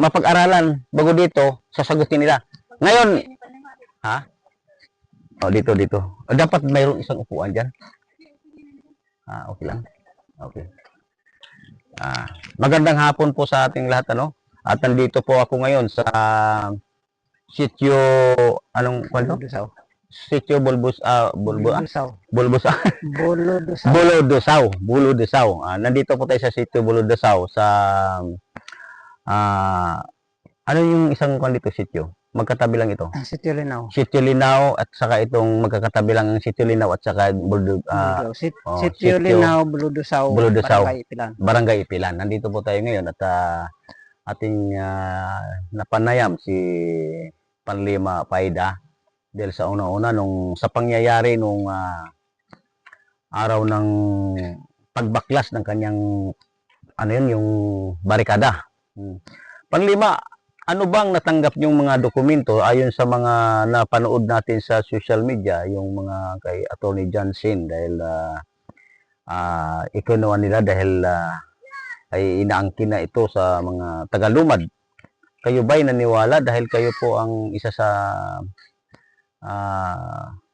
mapag-aralan bago dito, sasagutin nila. Ngayon, ha? Oh, dito. Dapat mayroong isang upuan dyan. Okay lang. Okay. Magandang hapon po sa ating lahat, ano? At nandito po ako ngayon sa sitio, anong kwento? Sitio Buludusaw. Nandito po tayo sa sitio Buludusaw sa ano yung isang kwan dito sitio? Magkatabi lang ito. Sitio Linao. Sitio Linao at saka itong magkakatabi lang ang Sitio Linao at saka Sitio Linao, Buludusaw, Barangay Ipilan. Nandito po tayo ngayon at ating napanayam si Panlima Paida dahil sa una-una sa pangyayari nung araw ng pagbaklas ng kanyang yung barikada. Panlima, ano bang natanggap yung mga dokumento ayon sa mga napanood natin sa social media, yung mga kay Attorney Johnson dahil ikunawa nila dahil ay inaangkin na ito sa mga tagalumad. Kayo ba'y naniwala dahil kayo po ang isa sa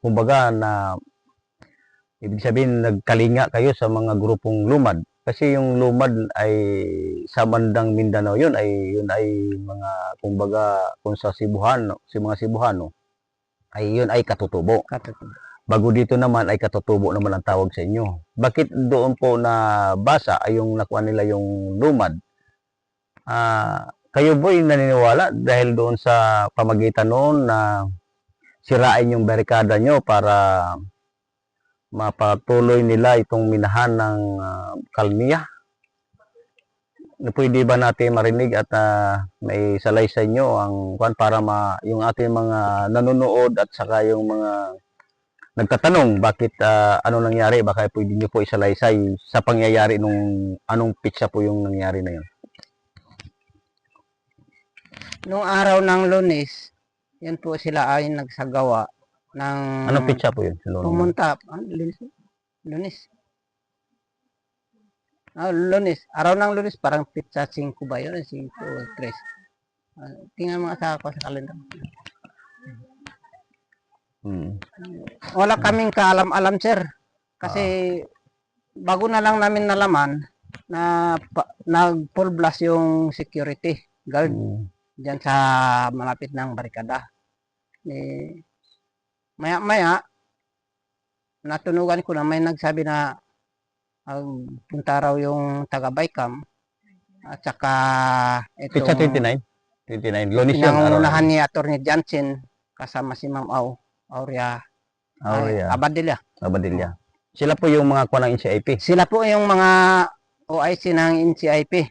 kumbaga na ibig sabihin nagkalinga kayo sa mga grupong lumad? Kasi yung lumad ay sa bandang Mindanao yun ay mga kumbaga kung sa Cebuano, si mga Cebuano ay yun ay katutubo. Bago dito naman ay katutubo naman ang tawag sa inyo. Bakit doon po na basa ay yung nakuha nila yung lumad? Kayo bo'y naniniwala dahil doon sa pamagitan noon na sirain yung barikada nyo para mapatuloy nila itong minahan ng kalmiya? Pwede ba natin marinig at may salaysay nyo ang para yung ating mga nanonood at saka yung mga nagtatanong bakit ano nangyari, baka pwede nyo po isalaysay sa pangyayari nung anong pitsa po yung nangyari na yun? Nung araw ng Lunes, yan po sila ay nagsagawa ng anong pitsa po yun? Pumunta Lunes. Lunes. Araw ng Lunes, parang pitsa 5 ba yun? 5 o 3. Tingnan mo sa ako sa kalendar. Wala kaming kaalam-alam, sir. Kasi bago na lang namin nalaman na nag-full blast yung security guard dyan sa malapit ng barikada. Maya-maya, natunugan ko na may nagsabi na punta raw yung taga-Baykam at saka itong 29? Lunes yun. Pinangunahan ni Attorney Johnson kasama si Ma'am Aurea Abadilla. Sila po yung mga kuha ng NCIP? Sila po yung mga OIC ng NCIP.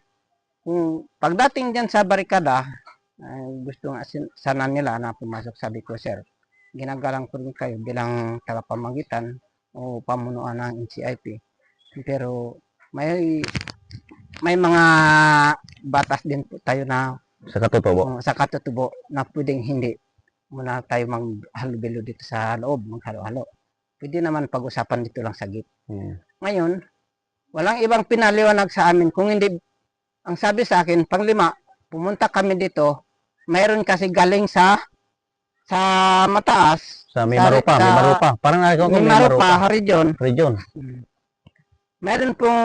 Kung pagdating dyan sa barikada, gusto nga sana nila na pumasok, sabi ko, sir, ginagalang ko rin kayo bilang tagapamagitan o pamunuan ng NCIP. Pero may mga batas din po tayo na sa katutubo na pwedeng hindi muna tayo maghalubilo dito sa loob, maghalo-halo. Pwede naman pag-usapan dito lang sa gate. Ngayon, walang ibang pinaliwanag sa amin. Kung hindi, ang sabi sa akin, Panglima, pumunta kami dito, mayroon kasi galing sa mataas. Sa Mimaropa. Parang Mimaropa, region. Mayroon pong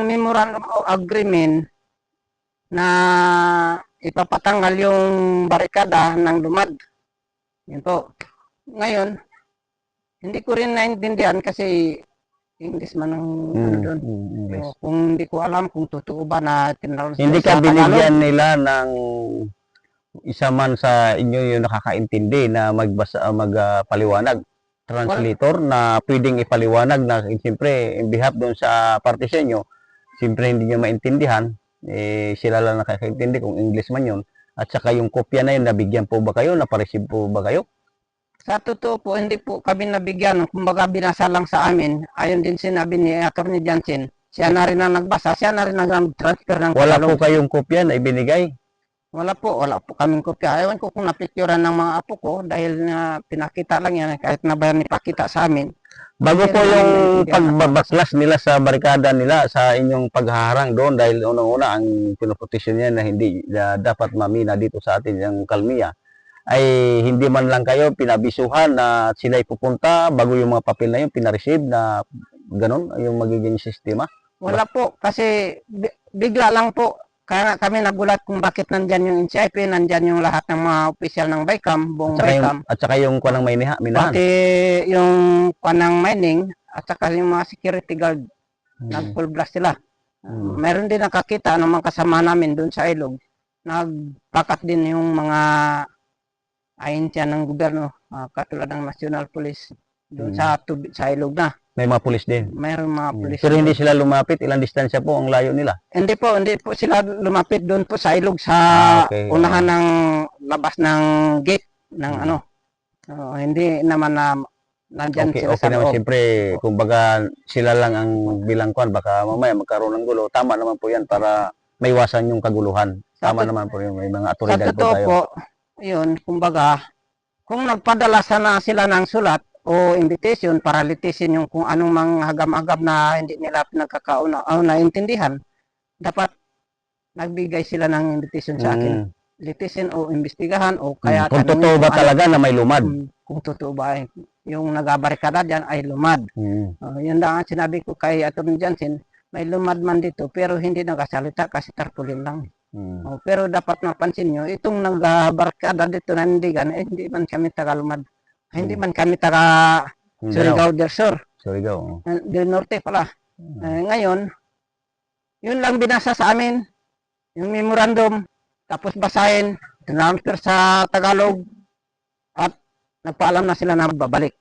memorandum of agreement na ipapatanggal yung barikada ng lumad. Yan po. Ngayon, hindi ko rin naintindihan kasi English man ang doon. So, kung hindi ko alam kung totoo ba na tinransfer. Hindi ka binigyan nila ng isa man sa inyo yung nakakaintindi na magpaliwanag, translator na pwedeng ipaliwanag na siyempre in behalf doon sa parte sa inyo, siyempre hindi nyo maintindihan, sila lang nakakaintindi kung English man yun, at saka yung kopya na yun, nabigyan po ba kayo, napareceive po ba kayo? Sa totoo po, hindi po kami nabigyan, kumbaga binasa lang sa amin, ayon din sinabi ni Attorney Johnson, siya na rin ang nagbasa, siya na rin ang transfer ng Wala po kayong kopya na ibinigay? Wala po kaming kopya. Ewan ko kung napicturean ng mga apo ko dahil na pinakita lang yan kahit na ba nipakita sa amin. Bago Hindi po naman yung naiintindihan ang pagbabaklas nila sa barikada nila sa inyong paghaharang doon dahil unang-una ang pinoproteksyon niya na hindi na dapat mamina dito sa atin yung kalmiya ay hindi man lang kayo pinabisuhan na sila'y pupunta bago yung mga papel na yun pinareceive na ganun yung magiging sistema. Wala po kasi bigla lang po. Kaya nga kami nagulat kung bakit nandyan yung NCIP, nandyan yung lahat ng mga opisyal ng BICAM, buong BICAM. At saka yung kwanang minahan. Pati yung kwanang mining, at saka yung mga security guard, nag-full blast sila. Meron din nakakita ng mga kasama namin doon sa ilog. Nagpakat din yung mga ahensya ng gobyerno, katulad ng National Police, doon sa ilog na. May mga pulis din. Mayroon mga pulis. Pero hindi sila lumapit, ilang distansya po ang layo nila? Hindi po sila lumapit doon po sa ilog sa unahan ng labas ng gate ng hindi naman na nandyan sila sa naman loob. siyempre, kumbaga sila lang ang bilangkuhan, baka mamaya magkaroon ng gulo. Tama naman po yan para maiwasan yung kaguluhan. Tama naman po yung may mga Sa atoridad po totoo tayo. po, yun, kumbaga, kung nagpadala sana sila ng sulat o invitation para litisin yung kung anong mga hagam-agam na hindi nila pinagkakauna o naintindihan, dapat nagbigay sila ng invitation sa akin. Litisin o imbestigahan o kaya kung totoo ba talaga na may lumad? Kung totoo ba yung nagabarikada dyan ay lumad. Yun lang ang sinabi ko kay Atty. Johnson, may lumad man dito pero hindi nagasalita kasi tarpaulin lang. Pero dapat mapansin nyo, itong nagabarikada dito na Nindigan, hindi man kami taga-lumad. Hindi man kami taga Surigao del Sur. Surigao. Del Norte pala. Ngayon, yun lang binasa sa amin. Yung memorandum. Tapos basahin. Transfer sa Tagalog. At nagpaalam na sila na babalik.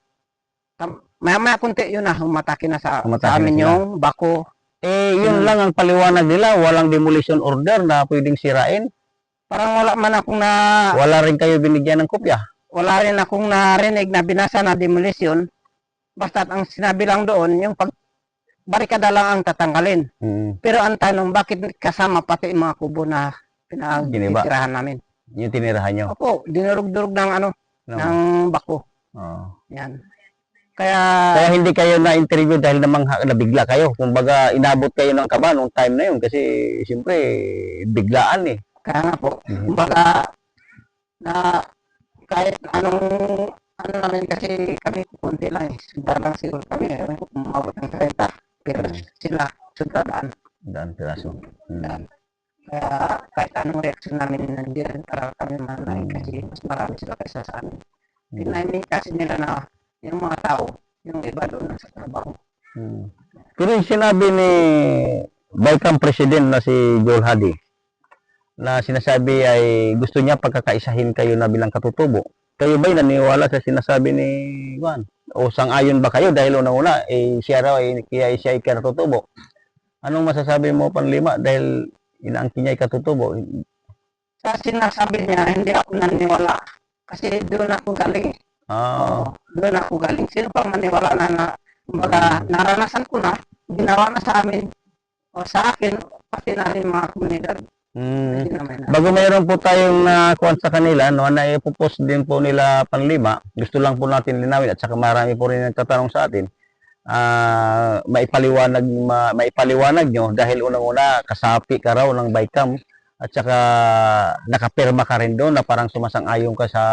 Maya-maya kunti yun na. Humatake na sa amin yung bako. Yun lang ang paliwanag nila. Walang demolition order na pwedeng sirain. Parang wala man akong Wala rin kayo binigyan ng kopya. Wala rin akong narinig na binasa na demolition. Basta ang sinabi lang doon, yung barikada lang ang tatanggalin. Pero ang tanong, bakit kasama pati mga kubo na pinagtitirahan namin? Yung tinirahan nyo? Opo, dinurog-durog ng ng bako. Yan. Kaya hindi kayo na-interview dahil namang nabigla kayo. Kumbaga, inabot kayo ng kaba nung time na yun kasi siyempre, biglaan eh. Kaya nga po. Kumbaga, na kahit ano namin kasi kami kunti lang eh. Sundan lang siguro kami. Umabot ng 30. Pero sila, sundan. Daan piraso. Kaya kahit anong reaksyon namin hindi rin para kami manay kasi mas marami sila kaysa sa amin. Tinaiming kasi nila na yung mga tao, yung iba doon sa trabaho. Pero yung sinabi ni BICAM President na si Joel Hadi, na sinasabi ay gusto niya pagkakaisahin kayo na bilang katutubo. Kayo ba'y naniwala sa sinasabi ni Juan? O sang-ayon ba kayo dahil una-una siya raw siya ay katutubo? Anong masasabi mo Panlima dahil inaangkin niya ay katutubo? Sa sinasabi niya, hindi ako naniwala. Kasi doon ako galing. Doon ako galing. Sino pang maniwala na kumbaga, naranasan ko na, ginawa na sa amin o sa akin, pati na rin mga komunidad. Bago mayroon po tayong nakuha sa kanila, na ipopost din po nila Panlima, gusto lang po natin linawin at saka marami po rin nagtatanong sa atin, maipaliwanag nyo dahil unang-una kasapi ka raw ng BICAM at saka nakapirma ka rin doon na parang sumasang-ayon ka sa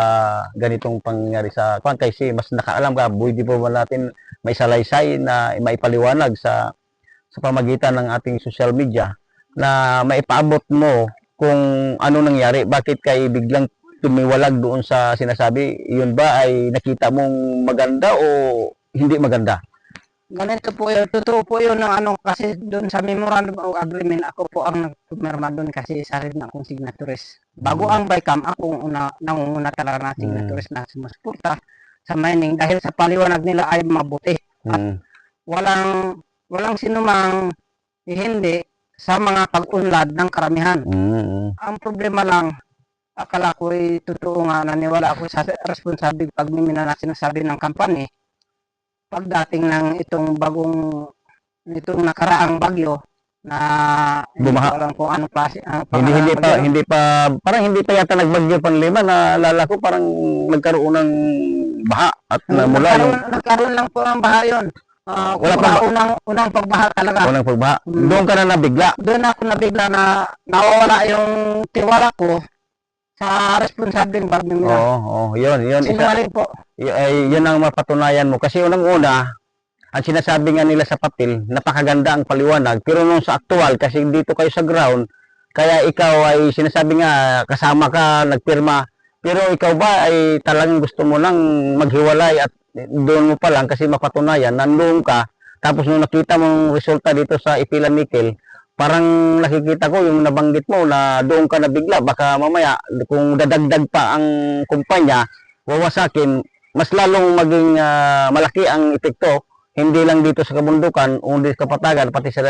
ganitong pangyayari sa kwan kasi mas nakaalam ka, pwede po ba natin may salaysay na maipaliwanag sa pamagitan ng ating social media na maipaabot mo kung ano nangyari, bakit kay biglang tumiwalag doon sa sinasabi, yun ba ay nakita mong maganda o hindi maganda? Ganito po yun, totoo po yun ng kasi doon sa memorandum of agreement, ako po ang nagpumirma doon kasi isa rin akong signatories. Bago ang BICAM, ako nangunguna talaga na signatories na sumusuporta sa mining dahil sa paliwanag nila ay mabuti. At walang sinumang hindi sa mga pag-unlad ng karamihan. Ang problema lang, akala ko ay totoo nga, naniwala ako sa responsible pagmimina na sinasabi ng company. Pagdating ng itong nakaraang bagyo, na Bumaha. Hindi ko alam kung anong klase. Hindi pa, parang hindi pa yata nagbagyo Panlima. Naalala ko parang nagkaroon ng baha at namula yung... Nagkaroon lang po ang baha yun. Wala pa unang pagbaha talaga. Unang pagbaha. Doon ka na nabigla. Doon ako nabigla na nawawala yung tiwala ko sa responsableng pagmimina. Oo, yun. Sinungaling po. Yun ang mapatunayan mo. Kasi unang-una, ang sinasabi nga nila sa papel, napakaganda ang paliwanag. Pero nung sa aktual, kasi dito kayo sa ground, kaya ikaw ay sinasabi nga, kasama ka, nagpirma. Pero ikaw ba ay talagang gusto mo lang maghiwalay at doon mo pa lang kasi mapatunayan, nandoon ka. Tapos nung nakita mong resulta dito sa Ipilan Nickel, parang nakikita ko yung nabanggit mo na doon ka nabigla. Baka mamaya, kung dadagdag pa ang kumpanya, wawasakin, mas lalong maging malaki ang epekto. Hindi lang dito sa kabundukan, kundi sa kapatagan, pati sa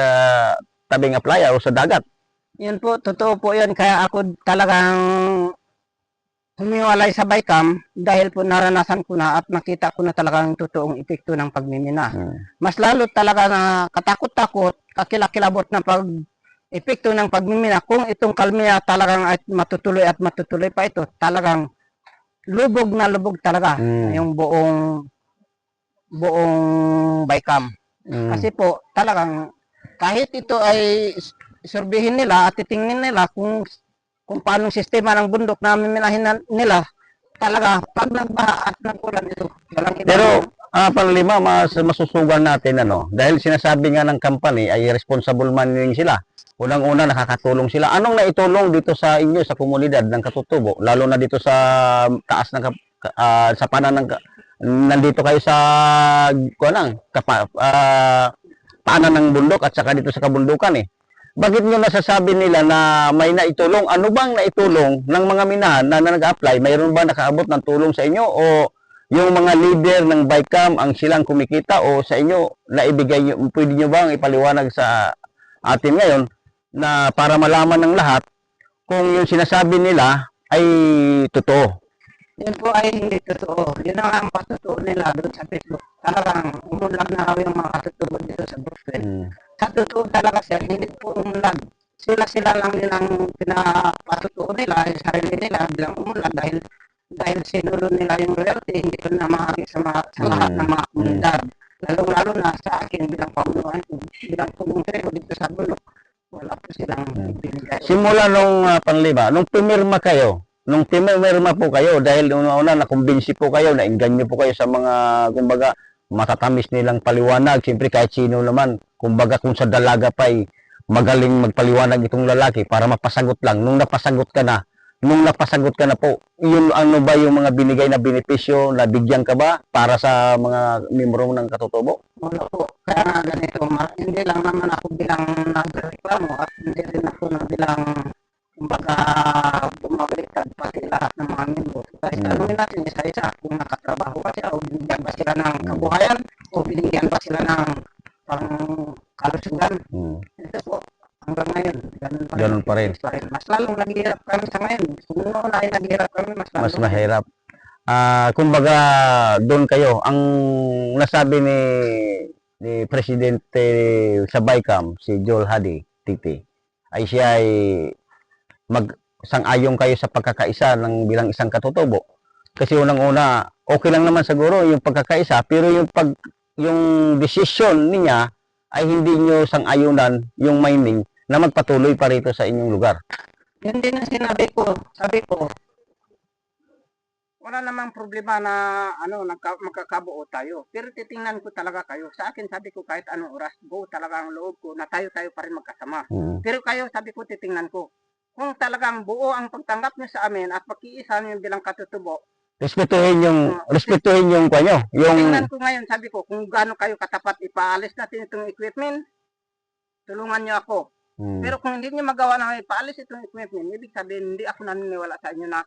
tabing aplaya o sa dagat. Yun po, totoo po yun. Kaya ako talagang humiwalay sa Bicam dahil po naranasan ko na at nakita ko na talagang totoong epekto ng pagmimina. Mas lalo talaga na katakot-takot, kakilakilabot na epekto ng pagmimina. Kung itong kalmiya talagang at matutuloy pa ito, talagang lubog na lubog talaga yung buong Bicam. Kasi po talagang kahit ito ay surbihin nila at titingnan nila kung paano sistema ng bundok na miminahin nila, talaga pag nagbaha at nagkulan ito. Pero Panlima, masusugan natin dahil sinasabi nga ng company ay responsible manning sila. Unang-una nakakatulong sila. Anong naitulong dito sa inyo sa komunidad ng Katutubo, lalo na dito sa taas ng sa panan ng nandito kayo sa paanan ng bundok at saka dito sa kabundukan Bakit nyo nasasabi nila na may naitulong? Ano bang naitulong ng mga minahan na nag-apply? Mayroon ba nakaabot ng tulong sa inyo? O yung mga leader ng Bicam ang silang kumikita? O sa inyo, naibigay nyo, pwede nyo bang ipaliwanag sa atin ngayon na para malaman ng lahat kung yung sinasabi nila ay totoo? Yun po ay hindi totoo. Yun ang patotoo nila doon sa Facebook. Talagang umunlad na raw yung mga katutubo dito sa Brooklyn. Sa totoo talaga sir, hindi po umunlad. Sila lang nilang pinapatotoo nila, yung sarili nila bilang umunlad dahil sinulo nila yung royalty, hindi ko na mahagi sa lahat ng mga komunidad. Lalo na sa akin bilang pamunuan, bilang pumungkero dito sa bulok. Wala po silang binigay. Simula nung Panlima, nung pumirma po kayo, dahil una nakumbinsi po kayo, nainganyo po kayo sa mga, kumbaga, matatamis nilang paliwanag. Siyempre kahit sino naman, kumbaga kung sa dalaga pa ay magaling magpaliwanag itong lalaki para mapasagot lang. Nung napasagot ka na po, yun ano ba yung mga binigay na benepisyo, nabigyan ka ba para sa mga miyembro ng Katutubo? Wala po. Kaya nga ganito, hindi lang naman ako bilang nagreklamo at hindi rin ako bilang kumbaga bumabaliktad pati lahat ng mga miyembro. Kasi tanongin natin isa-isa kung nakatrabaho ba siya o binigyan ba sila ng kabuhayan o binigyan ba sila ng pang kalusugan. Ito po, hanggang ngayon, ganun pa rin. Mas lalong naghihirap kami sa ngayon. Kung noon ay naghihirap kami, mas mahirap. Kumbaga, doon kayo, ang nasabi ni Presidente sa Bicam, si Joel Hadi, Titi, ay siya ay sang-ayon kayo sa pagkakaisa ng bilang isang Katutubo. Kasi unang-una, okay lang naman siguro yung pagkakaisa, pero yung decision niya ay hindi nyo sang-ayunan yung mining na magpatuloy pa rito sa inyong lugar. Yun din ang sinabi ko. Sabi ko, wala namang problema na magkakabuo tayo. Pero titingnan ko talaga kayo. Sa akin, sabi ko, kahit anong oras, go talaga ang loob ko na tayo pa rin magkasama. Pero kayo, sabi ko, titingnan ko. Kung talagang buo ang pagtanggap nyo sa amin at pag-iisa nyo bilang Katutubo, respetuhin yung kanyo. Tingnan ko ngayon, sabi ko, kung gaano kayo katapat, ipaalis natin itong equipment, tulungan nyo ako. Pero kung hindi nyo magawa na ipaalis itong equipment, ibig sabihin, hindi ako naniniwala sa inyo na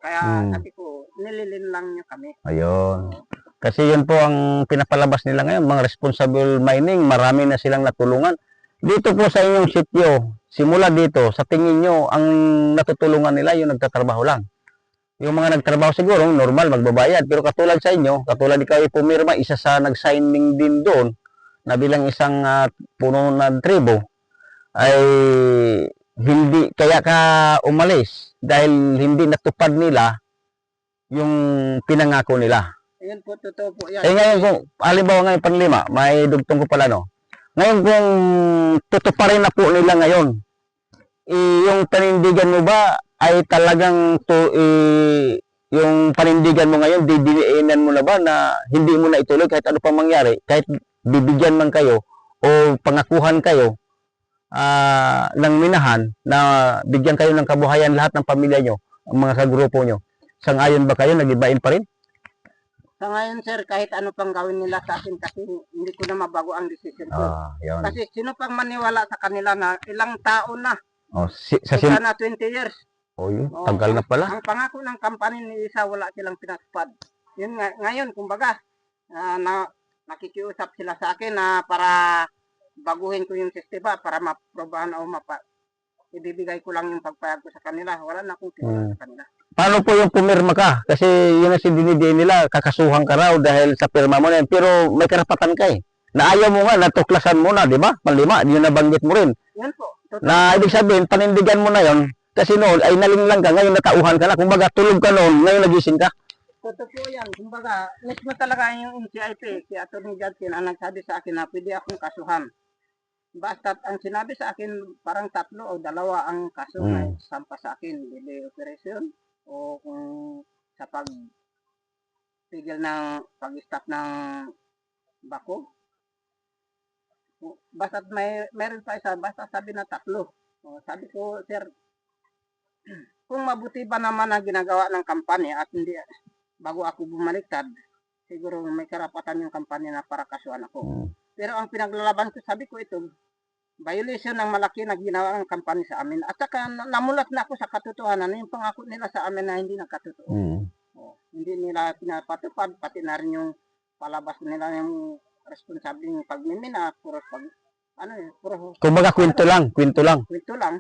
kaya sabi ko, nililin lang nyo kami. Ayun. Kasi yun po ang pinapalabas nila ngayon, mga responsible mining, marami na silang natulungan. Dito po sa inyong sityo, simula dito, sa tingin nyo, ang natutulungan nila yung nagtatrabaho lang. Yung mga nagtrabaho siguro, normal, magbabayad. Pero katulad sa inyo, katulad ikaw pumirma, isa sa nag-signing din doon, na bilang isang puno ng tribo, ay hindi kaya ka umalis dahil hindi natupad nila yung pinangako nila. Ayun po, totoo po yan. Ngayon kung, halimbawa ngayon panlima, may dugtong ko pala no. Ngayon kung tutuparin na po nila ngayon, yung panindigan mo ba ay talagang yung panindigan mo ngayon, didiniinan mo na ba na hindi mo na ituloy kahit ano pang mangyari, kahit bibigyan man kayo o pangakuhan kayo ng minahan na bigyan kayo ng kabuhayan lahat ng pamilya nyo, ang mga kagrupo nyo. Sang-ayon ba kayo, nagibain pa rin? Sa ngayon, sir, kahit ano pang gawin nila sa akin kasi hindi ko na mabago ang decision ko. Yun. Kasi sino pang maniwala sa kanila na ilang taon na, sa na 20 years. yun, tagal na pala. Ang pangako ng company ni isa, wala silang pinatupad. Yun ngayon, kumbaga, nakikiusap sila sa akin na para baguhin ko yung sistema para maprobahan o ibibigay ko lang yung pagpayag ko sa kanila. Wala na akong tiwala sa kanila. Paano po yung pumirma ka? Kasi yun ang dinidiin nila, kakasuhan ka raw dahil sa pirma mo na yun. Pero may karapatan ka eh. Na ayaw mo nga, natuklasan mo na, di ba? Panlima, yun nabanggit mo rin. Yan po. Na ibig sabihin, panindigan mo na yun. Kasi noon ay nalinglang ka, ngayon natauhan ka na. Kumbaga tulog ka noon, ngayon nagising ka. Totoo po yan. Kumbaga, mismo talaga yung NCIP, si Atty. Judson ang nagsabi sa akin na pwede akong kasuhan. Basta ang sinabi sa akin, parang 3 o 2 ang kaso na sampa sa akin. Delay operation o kung sa pagpigil ng pag-stop ng bako. Basta meron pa isa, basta sabi na 3. Sabi ko, sir, kung mabuti ba naman ang ginagawa ng kampanya at hindi bago ako bumaliktad, siguro may karapatan yung kampanya na para kasuhan ako. Pero ang pinaglalaban ko, sabi ko ito, violation ng malaki na ginawa ng kampanya sa amin. At saka namulat na ako sa katotohanan, yung pangako nila sa amin na hindi nakatotoo. Hindi nila pinapatupad, pati na rin yung palabas nila yung responsabling pagmimina, puro kumbaga kwento lang. Kwento lang.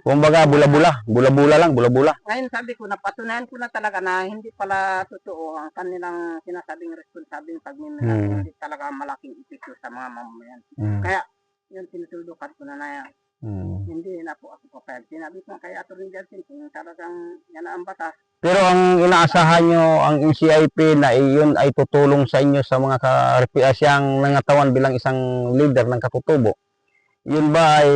Kumbaga bula-bula lang. Ngayon sabi ko, napatunayan ko na talaga na hindi pala totoo ang kanilang sinasabing responsabling pagmimina. Hindi talaga malaking epekto sa mga mamamayan. Kaya, yun tinutudukan ko na yan. Hindi na po ako papayag. Sinabi ko kay Atty. Judson kung talagang yan ang batas. Pero ang inaasahan nyo, ang NCIP na iyon ay tutulong sa inyo sa mga siyang nangatawan bilang isang leader ng katutubo. Yun ba ay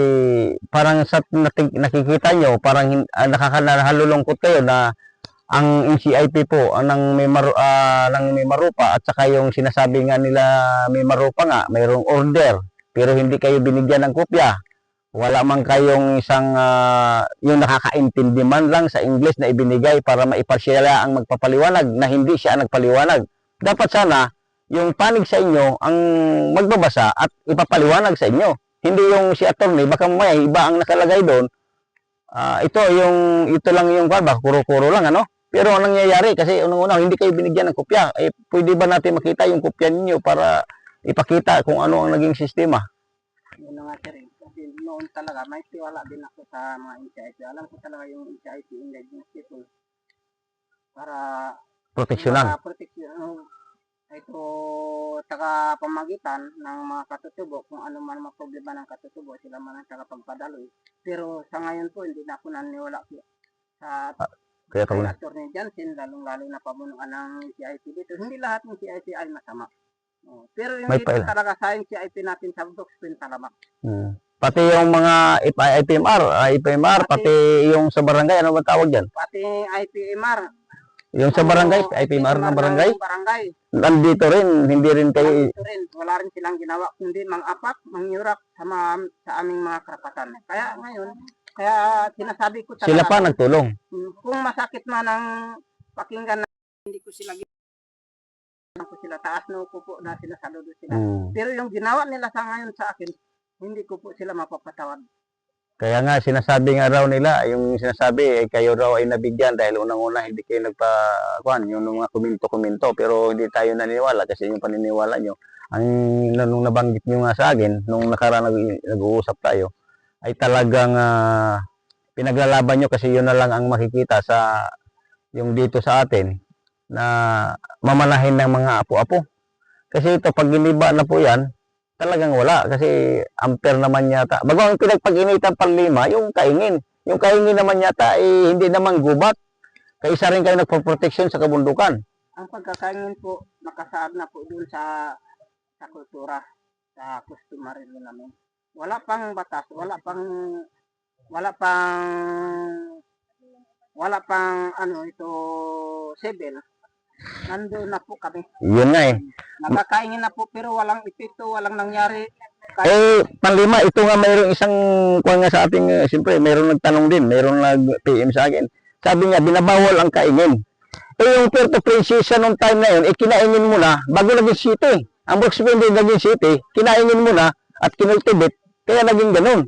parang sa nakikita nyo, parang nakakalulungkot kayo na ang NCIP po nang may marupa at saka yung sinasabi nga nila may marupa nga, mayroong order pero hindi kayo binigyan ng kopya. Wala man kayong isang yung nakakaintindi man lang sa English na ibinigay para maipasyala ang magpapaliwanag na hindi siya nagpaliwanag. Dapat sana yung panig sa inyo ang magbabasa at ipapaliwanag sa inyo. Hindi yung si attorney, baka may iba ang nakalagay doon. Ito lang yung baka kuro-kuro lang, ano? Pero ang nangyayari, kasi unang-una, hindi kayo binigyan ng kopya. Pwede ba natin makita yung kopya ninyo para ipakita kung ano ang naging sistema? Yun na nga, sir. Kasi noon talaga, may tiwala din ako sa mga NCIP. Alam ko talaga yung NCIP, Indigenous People, para Proteksyonan. Ito taga pamagitan ng mga katutubo, kung ano man mga problema ng katutubo, sila man ang tagapagpadaloy. Pero sa ngayon po, hindi na ako naniwala sa Atty. Judson, lalong-lalo na pamunuan ng CIP dito. Hindi lahat ng CIP ay masama. Pero yung dito talaga sa CIP natin sa Docs Pinalamak. Pati yung mga IPMR, pati yung sa barangay, ano ba tawag dyan? Pati IPMR. Yung sa barangay, IPMR ng barangay? Nandito rin, hindi rin kayo... Wala rin silang ginawa, kundi mang-apak, mang-yurak sa aming mga karapatan. Kaya ngayon, sinasabi ko talaga... Sila pa nagtulong? Kung masakit man ang pakinggan na hindi ko sila taas no ko po na sinasaludo sila. Pero yung ginawa nila sa ngayon sa akin, hindi ko po sila mapapatawad. Kaya nga, sinasabi nga raw nila, yung sinasabi, kayo raw ay nabigyan dahil unang-una hindi kayo yung mga kuminto-kuminto, pero hindi tayo naniniwala kasi yung paniniwala nyo. Nung nabanggit nyo nga sa akin, nung nakaraan nag-uusap tayo, ay talagang pinaglalaban nyo kasi yun na lang ang makikita sa yung dito sa atin na mamanahin ng mga apo-apo. Kasi ito, pag giniba na po yan, talagang wala kasi ampere naman yata. Bago ang pinagpag-initan Panlima, yung kaingin. Yung kaingin naman yata hindi naman gubat. Kaya isa rin kayo nagpo-protection sa kabundukan. Ang pagkakaingin po, nakasaad na po dun sa kultura, sa customary namin. Wala pang batas, wala pang ano ito, civil. Nandoon na po kami. Yun nga eh. Nakakaingin na po pero walang epekto, walang nangyari. Panlima, ito nga mayroong isang kuha nga sa ating, siyempre, mayroong nagtanong din, mayroong nag-PM sa akin. Sabi niya, binabawal ang kaingin. Yung Puerto Princesa nung time na yun, kinaingin mo na bago naging city. Ang Brooks Pindy naging city, kinaingin mo na at kinultivate, kaya naging ganun.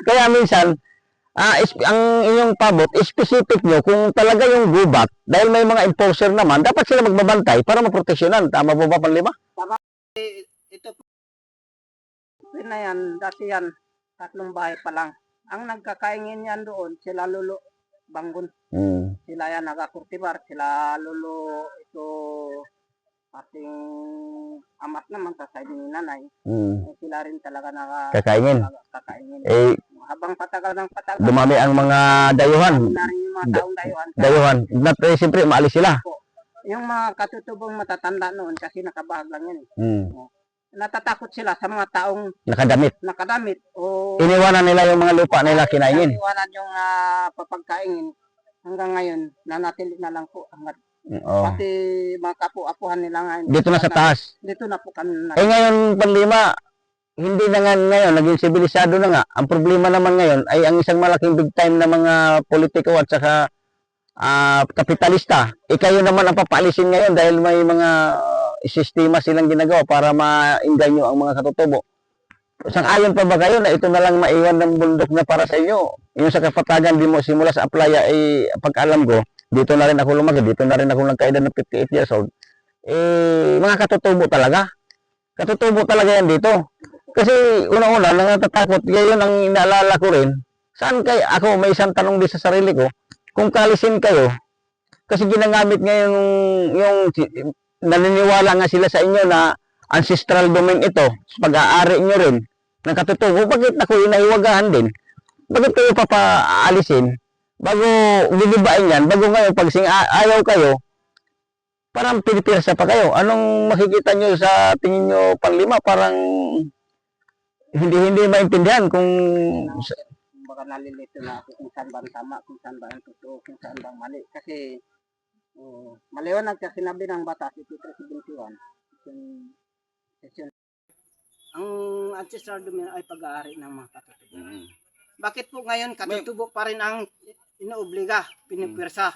Kaya minsan, ang inyong pabot, specific nyo kung talaga yung gubat, dahil may mga enforcer naman, dapat sila magbabantay para maproteksyonan. Tama po ba, Panlima? Ito po na yan, dati yan, 3 bahay pa lang. Ang nagkakaingin yan doon, sila Lolo Banggun. Sila yan nagakurtibar, sila Lolo ito ating amat naman sa side ni nanay. Sila rin talaga kakaingin. Habang patagal ng patagal, dumami ang mga dayuhan. Yung mga taong dayuhan. Dayuhan. Siyempre, maalis sila. Yung mga katutubong matatanda noon kasi nakabahag lang yan eh. Natatakot sila sa mga taong nakadamit o iniwanan nila yung mga lupa nila kinaingin. Iniwanan yung papagkaingin. Hanggang ngayon, nanatili na lang po. Pati mga kapu-apuhan nila ngayon. Dito na sa taas. Dito na po kami. Ngayon, Panlima, hindi na nga ngayon, naging sibilisado na nga. Ang problema naman ngayon ay ang isang malaking big time na mga politiko at saka kapitalista. Kayo naman ang papaalisin ngayon dahil may mga sistema silang ginagawa para ma-inganyo ang mga katutubo. Sang-ayon pa ba kayo na ito na lang maiwan ng bundok na para sa inyo? Yung sa Kapatagan, di mo simula sa Aplaya, pagkaalam ko, dito na rin ako lumaki, dito na rin ako nagkaedad ng 58 years old. Mga katutubo talaga. Katutubo talaga yan dito. Kasi una-una, nangatakot, ngayon ang inaalala ko rin, saan kayo, ako may isang tanong din sa sarili ko, kung kalisin kayo, kasi ginagamit ngayon yung naniniwala nga sila sa inyo na ancestral domain ito, pag-aari nyo rin ng katutubo, bakit ako inahiwagahan din? Bakit kayo papaalisin? Bago gigibain yan, bago ngayon, pag ayaw kayo, parang pinipirsa pa kayo. Anong makikita nyo sa tingin nyo, Panlima? Parang hindi maintindihan kung baka nalilito na ako kung saan bang tama, kung saan bang totoo, kung saan bang mali. Kasi maliwanag sa sinabi ng batas, ito 371. Ang ancestral domain ay pag-aari ng mga katutubo. Bakit po ngayon katutubo pa rin ang inuobliga, pinipwersa?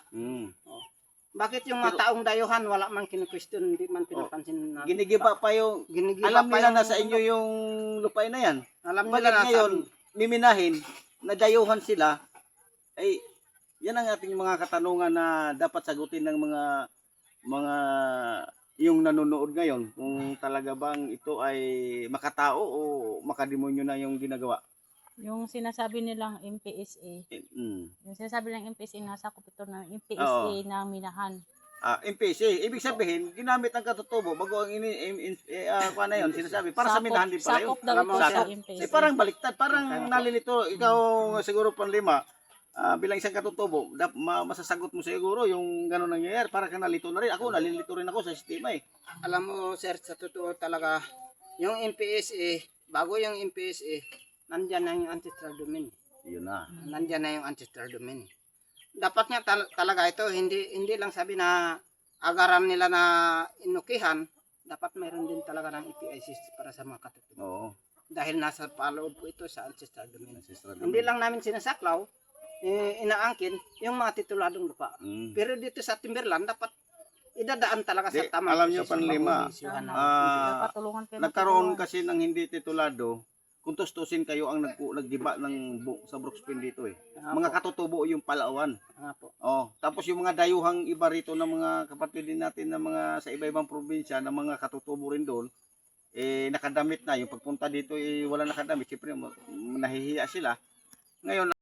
Bakit yung mga taong dayuhan wala man kinu-question, hindi man pinapansin natin? Ginigiba pa yung, alam nila na sa inyo yung lupain na yan. Alam nila na ngayon, miminahin, na dayuhan sila, ay yan ang ating mga katanungan na dapat sagutin ng mga yung nanonood ngayon, kung talaga bang ito ay makatao o makademonyo na yung ginagawa. Yung sinasabi nilang MPSA, yung sinasabi nilang MPSA, nasa kupito ng MPSA na minahan. MPSA, ibig sabihin, ginamit ang katutubo bago ang kuha na yun, sinasabi, para sa minahan din pala yun. Sakop daw ito sa MPSA. Parang baliktad, parang nalilito. Ikaw siguro Panlima, bilang isang katutubo, masasagot mo siguro yung gano'n nangyayari, para ka nalito na rin. Ako, nalilito rin ako sa sistema eh. Alam mo sir, sa totoo talaga, yung MPSA, bago yung MPSA, nandyan na yung ancestral domain. Yun na. Nandyan na yung ancestral domain. Dapat nga talaga ito, hindi lang sabi na agaran nila na inukihan, dapat mayroon din talaga ng EPIC para sa mga katutubo. Oo. Dahil nasa paloob po ito sa ancestral domain. Hindi lang namin sinasaklaw, inaangkin yung mga tituladong lupa. Pero dito sa Timberland, dapat idadaan talaga sa tamang alam nyo, Panlima, nagkaroon kasi ng hindi titulado, kung tustusin kayo ang naggiba ng sa Brooks Pindy dito eh. Mga katutubo yung Palawan. Tapos yung mga dayuhang iba rito ng mga kapatid din natin na mga sa iba-ibang probinsya na mga katutubo rin doon, nakadamit na. Yung pagpunta dito wala nakadamit. Siyempre nahihiya sila. Ngayon